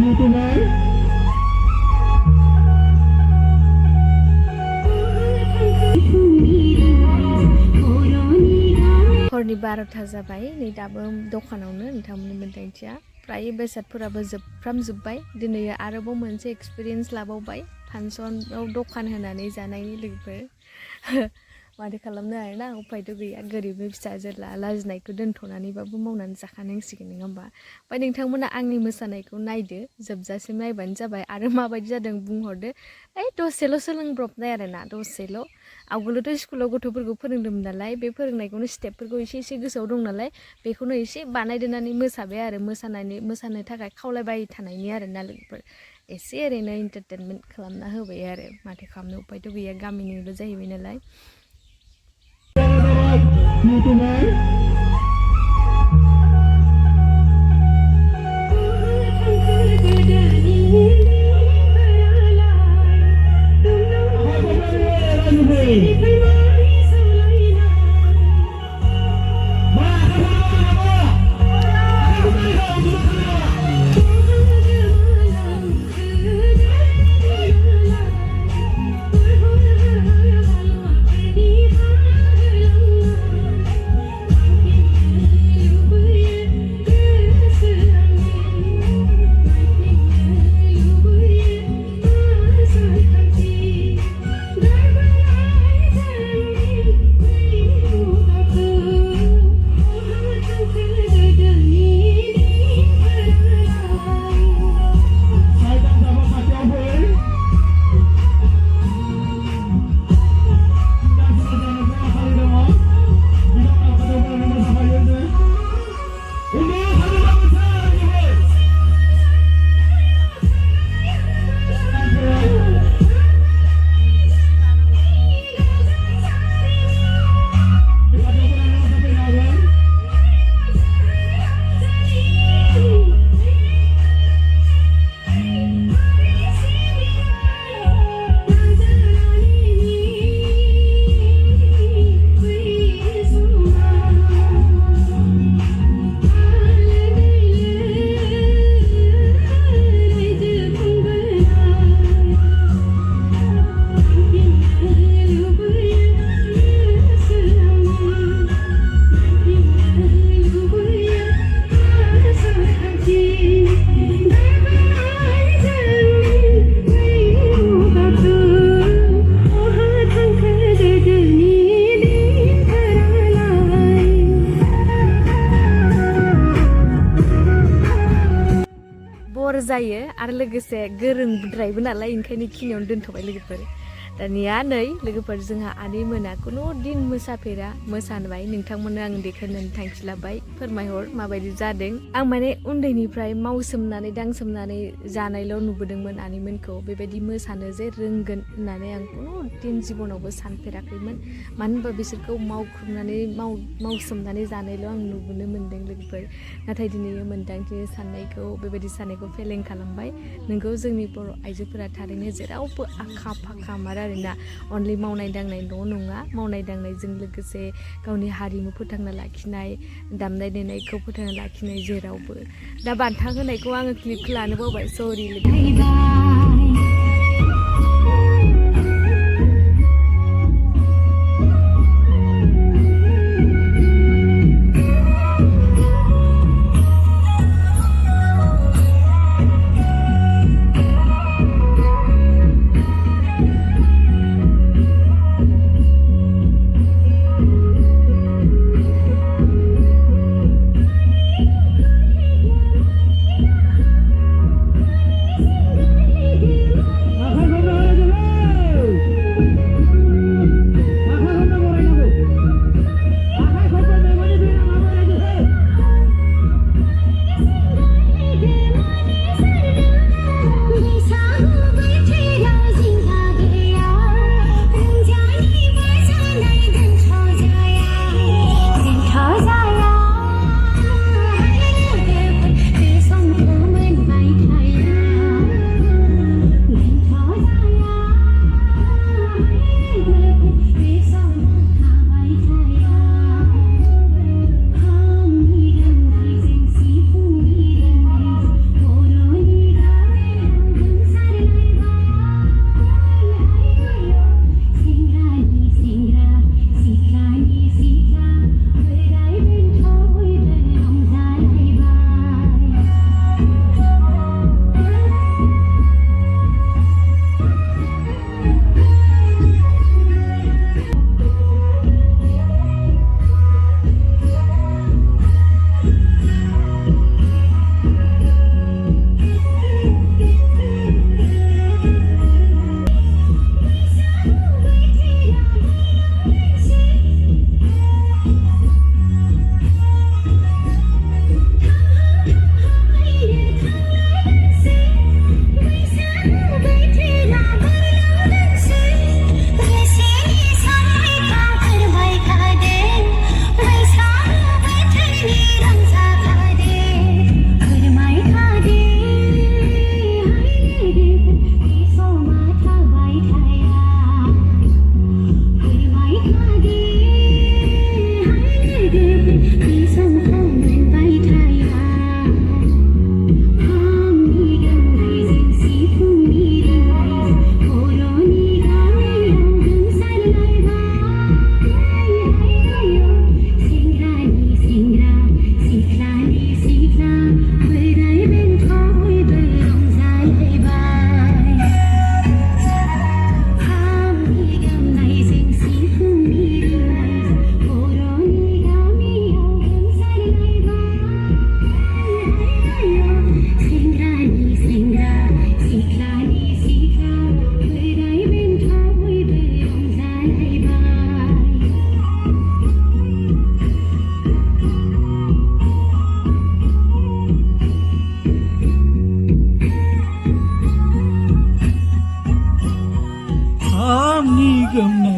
हरनि 12टा जाबाय नै दाबो दखानावनो नोंथांमोननि मोनदांथिया फ्राय बेसादफोराबो जोबफ्रामजोब्बाय दिनै आरोबाव मोनसे एक्सपिरियेन्स लाबावबाय फांसनाव दखान होनानै जानायनि लोगोफोर माथो खालामनो आरोना उफायथ' गैया गोरिबनि फिसाजोला लाजिनायखौ दोनथ'नानैबाबो मावनानै जाखानांसिगोन नङा होमबा ओमफ्राय नोंथांमोना आंनि मोसानायखौ नायदो जोबजासिम नायबानो जाबाय आरो माबायदि जादों बुंहरदो दसेल' सोलोंब्रबनाय आरोना दसेल' आवगोलथ' स्कुलाव गथ'फोरखौ फोरोंदोंमोन नालाय बे फोरोंनायखौनो स्टेपफोरखौ एसे गोसोआव दं नालाय बेखौनो एसे बानायदेरनानै मोसाबाय आरो मोसानो थाखाय खावलायबाय थानायनि आरोना लोगोफोर एसे ओरैनो एन्टारटेनमेन्ट खालामना होबाय आरो माथो खालामनो उफायथ' गैया गामिनिबो जाहैबाय नालाय जायो आरो लोगोसे गोरोंद्रायबो नालाय ओंखायनो खिनियावनो दोनथ'बाय लोगोफोर दानिया नै लोगोफोर जोंहा आनै मोना खुनु दिन मोसाफेरा मोसाबाय नोंथांमोननो आं देखायनो थांखि लाबाय फोरमायहर माबायदि जादों आं माने उन्दैनिफ्राय मावसोमनानै दांसोमनानै जानायल' नुबोदोंमोन आनैमोनखौ बेबायदि मोसानो जे रोंगोन होननानै आं खुनु दिन जिबनावबो सानफेराखैमोन मानो होनबा बिसोरखौ मावख्रुबनानै मावसोमनानै जानायल' आं नुबोनो मोन्दों लोगोफोर नाथाय दिनै मोन्दांथि साननायखौ बेबायदि साननायखौ फेलें खालामबाय नोंगौ जोंनि बर' आइजोफोरा थारैनो जेरावबो आखा फाखामार आरोना अनलि मावनाय दांनायल' नङा मावनाय दांनायजों लोगोसे गावनि हारिमु फोथांना लाखिनाय दामनाय देनायखौ फोथांना लाखिनाय जेरावबो दा बान्था होनायखौ आङो क्लिपखौ लानो बावबाय सरि นี่กับไหน